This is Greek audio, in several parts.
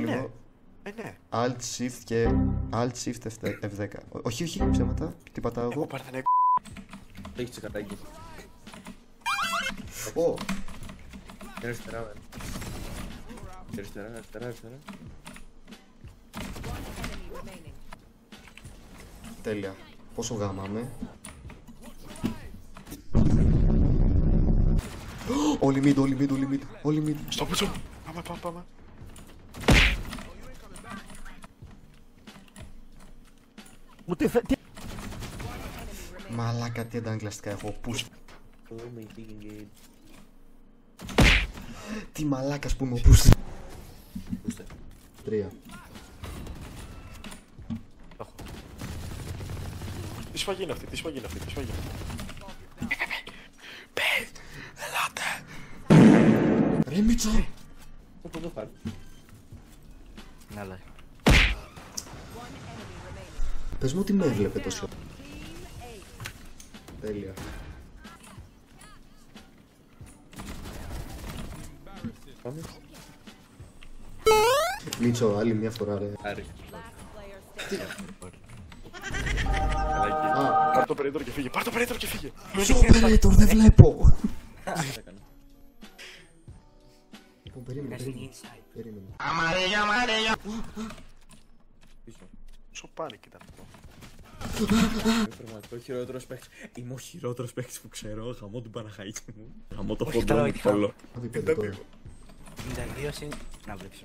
Ναι. Alt Shift και Alt Shift F10. Όχι, ψέματα. Τι πατάω εγώ. Έχει τσεκατάκι. Ω. Αριστερά. Τέλεια. Πόσο γάμαμε. Όλοι mid. Στο πουτσο. Πάμε. Μαλάκα, τι ανταγκλαστικά έχω. Push. Τι μαλάκας που είμαι ο Push. 3. Τι σφαγή είναι αυτή. Πες, ελάτε. Ρε Μίτσο. Όπου το πάρει. Ναι. Πες μου ότι με έβλεπε τόσο. Τέλεια. Πάμε. Μίτσο, άλλη μια φορά ρε. Άρη. Πάρ' το περίτρο και φύγε. Ποιο Predator, δεν βλέπω. Λοιπόν, περίμενε. Σο πάνικ ήταν αυτό. Πραγματικό χειρότερος παίκτης. Είμαι ο χειρότερος παίκτης που ξέρω. Γαμώ την Παναχαϊκή μου. Γαμώ το φόντο μου όλο. 92 συν... Να βλέπεις,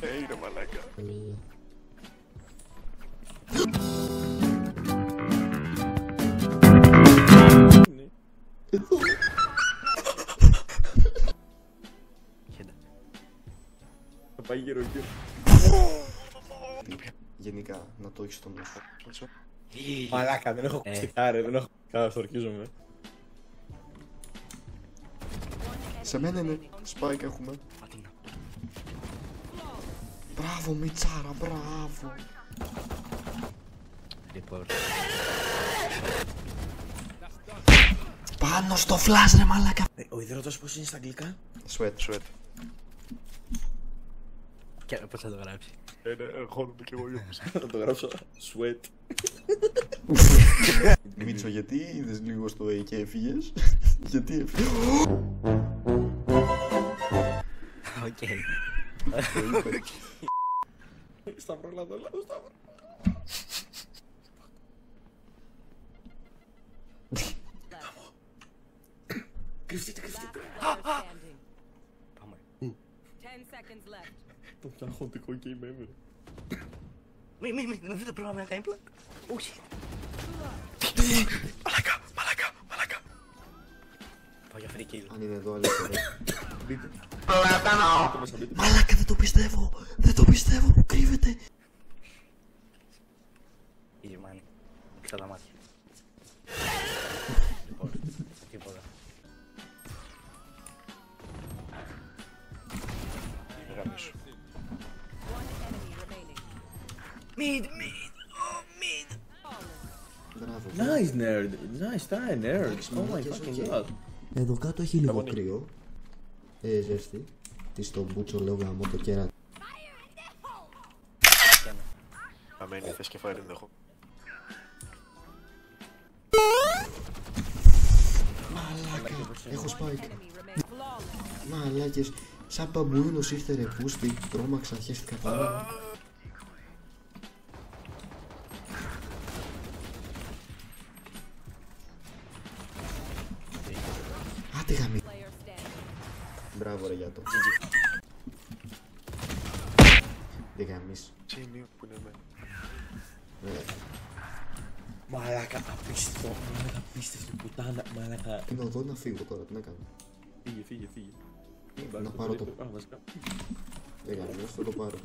Είναι μαλάκα. Θα πάει γύρω. Γενικά, να το έχεις στο νου. Μαλάκα, δεν έχω ακουστικά ρε, δεν έχω ακουστικά, θορκίζομαι. Σε μένα είναι. Spike έχουμε. Μπράβο Μιτσάρα, μπράβο. Πάνω στο flash ρε μαλάκα. Ο υδρότος πώς είναι στα αγγλικά? Sweat. Και πώς θα το γράψει? Χώνομαι κι εγώ όμως. Θα το γράψω sweat. Μίτσο, γιατί είδες λίγο στο A και έφυγες? Γιατί έφυγες? Οκ. Σταυρό, λάδω, σταυρό. Κρυφτείτε. Πάμε. Το πιο αγχωτικό game ever. Μην δείτε πρόγραμμα να κάνει πλακ. Όχι. Μαλάκα. Πάω για free kill. Αν είναι εδώ αλήθεια. Δείτε. Μαλάκα, δεν το πιστεύω που κρύβεται. Η Γερμανία. Ξα τα μάτια. Λοιπόν, τίποτα. Γαμίσου. Mid. Μπράβο. Nice nerd. Nice try nerd. Oh my fucking god. Εδώ κάτω έχει λίγο κρύο. Ζέστη. Τι στον μπούτσο λέω γαμώ το κέρα. Αμένη, θες και φάρι δεν έχω. Μαλάκα, έχω spike. Μαλάκες, σαν μπαμπουίνος ήρθε ρε πούστη. Τρόμαξα, χέστηκα πάρα. Άντε γαμί. Μπράβο ρε Γιάτο. Δεν γαμίς. Τσίνιο που είναι εμένα. Μαλάκα, απίστευτο. Μαλάκα, απίστευτη πουτάνα. Μαλάκα. Είναι εδώ να φύγω τώρα, τι να κάνω. Φύγε. Να πάρω το... Δεν γαμίς, θα το πάρω.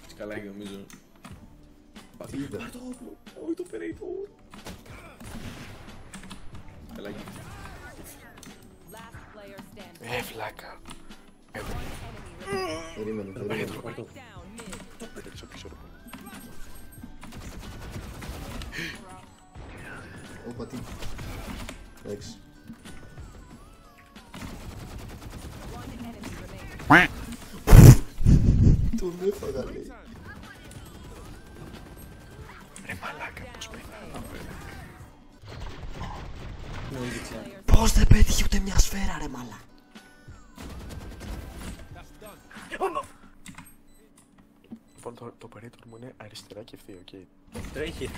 Σκαλάκι νομίζω. Τι είδα. Πάρ' το όπλο. Όχι το Predator. Σκαλάκι. Φλάκα. Περίμενε. Πίσω. Όπα τι. Εντάξει. Τον έφαγα, λέει. Ρε μαλάκα, πώς πεθάνω, ρε. Πώς δεν πέτυχε ούτε μια σφαίρα, ρε μαλά. Λοιπόν, το περίπτωμα μου είναι αριστερά και ευθεία, οκ. Τρέχει.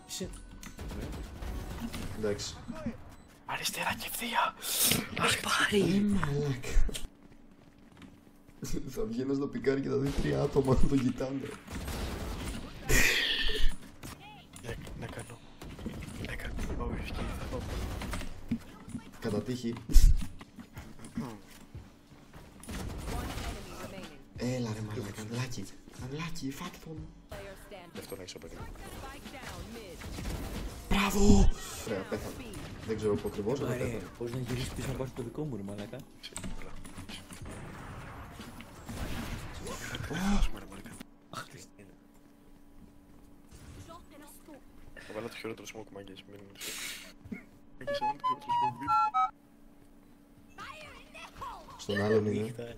Είσαι. Εντάξει. Αριστερά και ευθεία! Μας πάρει. Μαλάκα. Θα βγαίνω στο πικάρι και θα δει 3 άτομα να τον κοιτάνε. Να κάνω. Όχι, θα δω. Κατά τύχη. Έλα ρε μαλάκα, Unlucky. Unlucky, fuck τον. Αυτό να έχεις απέναντι. Μπράβο! Ωραία, πέθανε. Δεν ξέρω πού ακριβώς, αλλά Άρε, πέθανε. πώς να γυρίσεις πίσω να πας στο δικό μου ρε μαλάκα. Αχ, Χριστίνα. Θα βάλω το χειρότερο smoke, μάγκες, μην... Μάγκες, έβαλε το χειρότερο smoke, Στον άλλον είναι.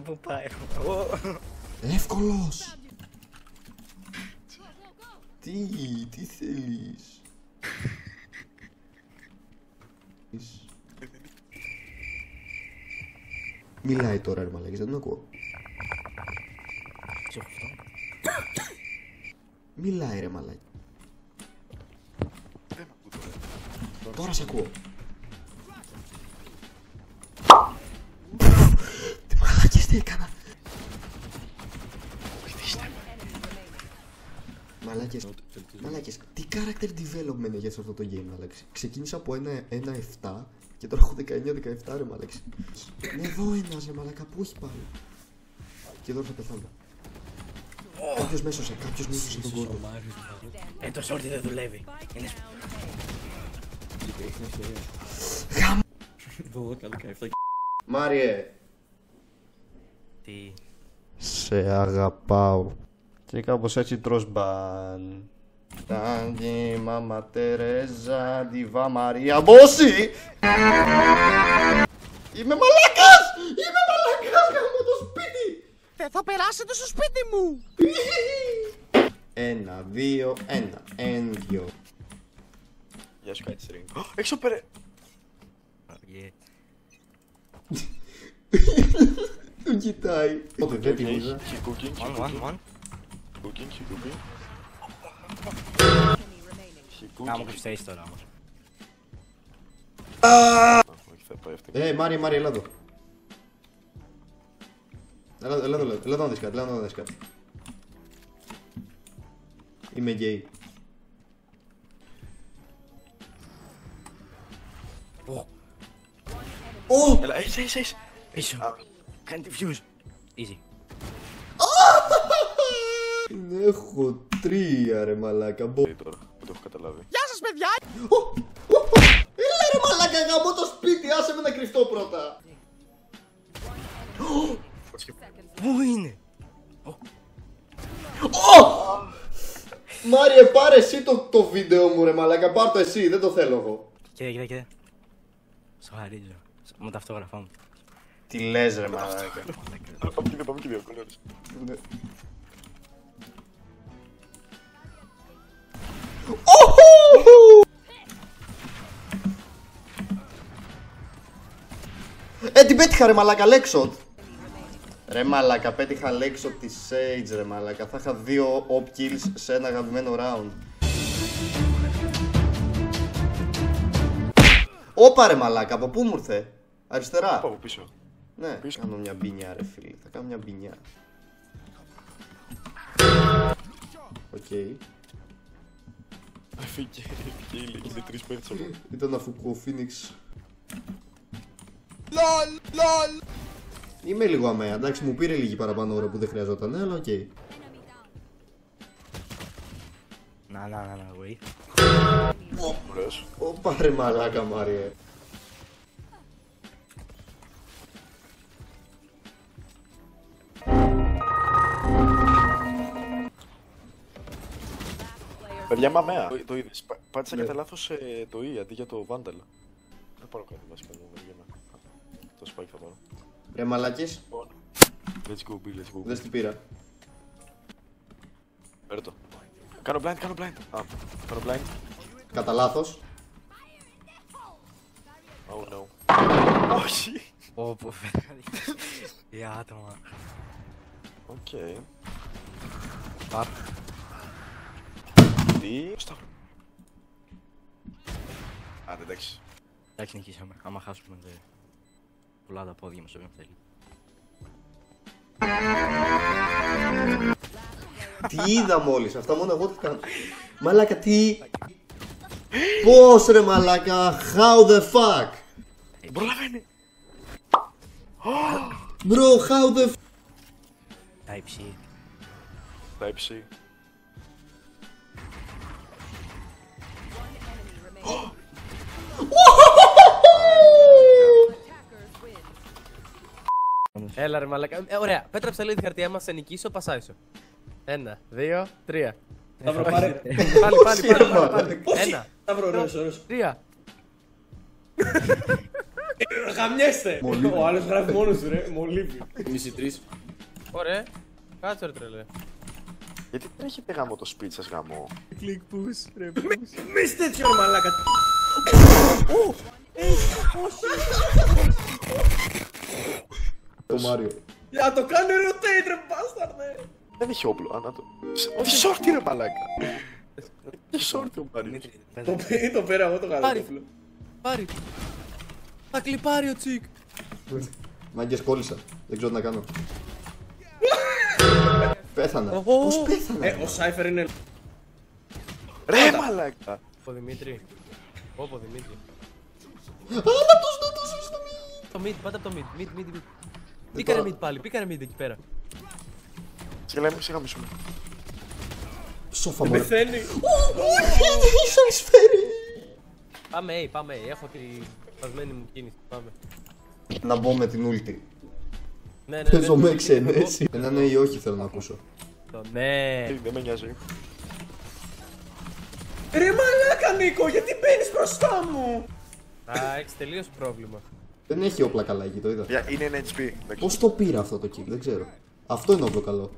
Πού πάει. Εύκολος! Τι θέλεις? Μιλάει τώρα ρε μαλάκες, δεν τον ακούω. Σε αυτό. Μιλάει ρε μαλάκι. Δεν με ακούω τώρα. Τώρα σ' ακούω. Τι μαλάκες τι έκανα. Μαλάκες, τι character development έχει σε αυτό το game, μαλάκες. Ξεκίνησα από ένα 1-7 και τώρα έχω 19-17 ρε μαλάκες. Εδώ ένας ρε μαλάκα, πού έχει πάει. Και τώρα θα πεθάνω. Κάποιος μέσωσε τον κόσμο. Το σόρτι δεν δουλεύει. Είναι Γαμ... 12-17. Μάριε. τι. Σε αγαπάω. Και κάπως έτσι τρως μπαν. Τάντι, μάμα Τερέζα, Ντιβά Μαρία, Μπόση! Είμαι μαλάκας! Είμαι μαλάκας! Κάνω το σπίτι! Δεν θα περάσετε στο σπίτι μου! 1, 2, 1, 2. Γεια σου, κάτι στρίνγκ. Έξω πέρα! Του κοιτάει. Οπότε δεν την είδα. Keep cooking, keep One. cooking. Cooking, keep cooking. Keep Να μου cooking. κρυφτέεις τώρα όμως. Όχι, θα πάει αυτή. Μάρια, έλα εδώ. Έλα εδώ να δεις κάτι, Είμαι γκέι. Έλα, έχεις. Πίσω. Κάνει τη fuse. Easy. Έχω 3 ρε μαλάκα. Τώρα, δεν το έχω καταλάβει. Γεια σας παιδιά! Έλα ρε μαλάκα, γαμώ το σπίτι, άσε με να κρυφτώ πρώτα. Πού είναι? Μάριε, πάρε εσύ το βίντεο μου ρε μαλάκα, πάρ' το εσύ, δεν το θέλω εγώ. Κοίτα. Σου χαρίζω. Μου τα αυτόγραφά μου. Τι λες ρε μαλάκα. Πάμε και δύο κολόρες. Την πέτυχα ρε μαλάκα, Lexshot. Ρε μαλάκα, πέτυχα Lexshot τη Sage ρε μαλάκα. Θα είχα 2 op kills σε ένα αγαπημένο round. Όπα ρε μαλάκα, από πού μου ήρθε? Αριστερά. Από πίσω. Ναι, Πίσω. κάνω μια μπινιά ρε φίλε, θα κάνω μια μπινιά. Οκ. Φύγε, είναι 3 πέρτσο. Ήταν αφού ο Phoenix. Είμαι λίγο αμαία, εντάξει μου πήρε λίγη παραπάνω ώρα που δεν χρειαζόταν, αλλά οκ. Να, wait. Ωραίος. Ωπα ρε μαλάκα Μάριε. Παιδιά, μαμαία. Το είδες. Πάτησα κατά λάθος το E αντί για το Vandal. Δεν πάρω κάτι βασικά, δεν βγαίνω. spike θα πάρω. Ρε μαλάκες. Let's go, Bill, let's go. Δες τι πήρα. Πέρα το. Κάνω blind, κάνω blind. Α, κάνω blind. Κατά λάθος. Oh no. Όχι. Όπο, τι άτομα. Οκ. Παπ. Τι. Σταύρο. Άντε, εντάξει. Εντάξει, νικήσαμε. Άμα χάσουμε δε. Πολλά τα πόδια μας όποιον θέλει. Τι είδα μόλις, αυτά μόνο εγώ τι κάνω. Μαλάκα τι. Πώς ρε μαλάκα, how the fuck. Προλαβαίνει. Bro, how the fuck. Type C. Type C. Έλα ρε μαλάκα. Ωραία, πέτραψα λίγο τη χαρτιά μας, σε νικήσω, πασάισω. 1, 2, 3. Σταύρο, πάρε. Πάλι. 1, Σταύρο, ωραίος. 3. Χαμιέστε. Ο άλλος γράφει μόνος του ρε, μολύβι. Μισή 3. Ωραία. Κάτσε ρε τρελέ. Γιατί τρέχετε γάμο το σπίτι σας γάμο. Κλικ push, ρε Μη τέτοιο ρε μαλάκα. Το Μάριο. Για το κάνει rotate ρε μπάσταρδε. Δεν έχει όπλο, ανά το. Τι σόρτι ρε μαλάκα. Τι σόρτι ο Μάριος. Το πέρα εγώ το γαλατόφυλλο. Πάρει. Θα κλιπάρει ο τσικ. Μάγκες κόλλησα, δεν ξέρω τι να κάνω. Πέθανα. Οχο. Πώς πέθανα. Ο Σάιφερ είναι... Ρε μαλάκα. Ο Δημήτρη. Όπο Δημήτρη. Άνατος να το ζεις στο μη. Το mid, πάτα από το mid. Mid. Πήκαρε mid πάλι, πήκαρε mid εκεί πέρα. Σιγά μου, σιγά μισούμε. Σόφα μωρέ. Πεθαίνει. Είχαν σφαίρει. Πάμε A, έχω τη σπασμένη μου κίνηση, πάμε. Να μπω με την ούλτη. Ναι. Παίζω με εξενέση. Ένα ναι ή όχι θέλω να ακούσω. Ναι. Δεν με νοιάζει. Ρε μαλάκα Νίκο, γιατί μπαίνεις μπροστά μου. Α, έχεις τελείως πρόβλημα. Δεν έχει όπλα καλά εκεί, το είδα. Είναι ένα HP. Πώς το πήρα αυτό το kill, δεν ξέρω. Αυτό είναι όπλο καλό.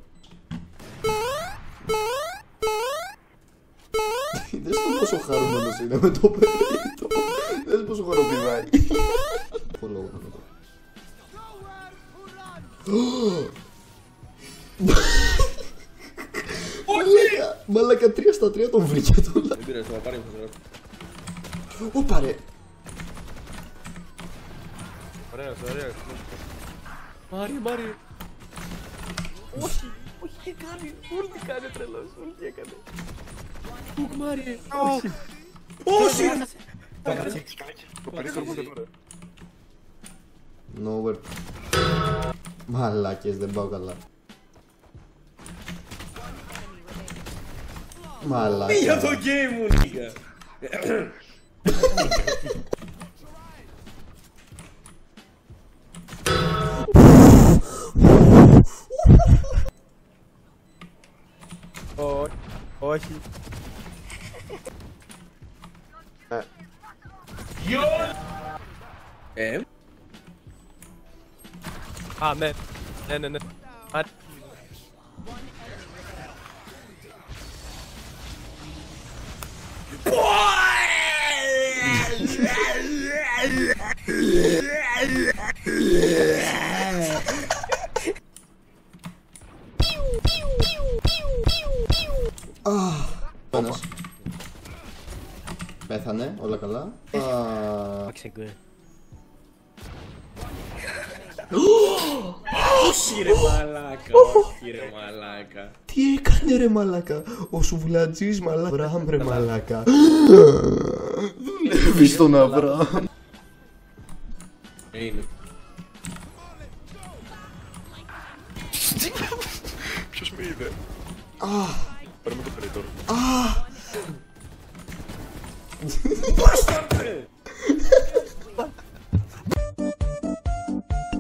Δες το πόσο χαρούμενος είναι με το περίπτω. Δες πόσο χαροπηδάει. Follow να το. Μαλάκα 3 στα 3 τον βρήκε το λάθος. Δεν πειράζει, θα πάρει μου το Ωπα ρε. Ωραίος. Μάρι. Όχι, τι κάνει. Ούλτι κάνει ο τρελός, ούλτι έκανε. Κουκ Μάρι. Όχι. Το πάρει το τώρα. Nowhere. Μαλάκες, δεν πάω καλά. Μαλάκα. Για το game μου Νίκα. Όχι. Α, ναι. Ναι. Ένας. Πέθανε, όλα καλά. Όχι ρε μαλάκα. Τι έκανε ρε μαλάκα. Ο σουβλατζής μαλάκα. Αβραάμ ρε μαλάκα. Δουλεύει στον Αβραάμ. Είναι. Ποιος με είδε. Παίρνουμε το περιττό. Μπάσταρδε.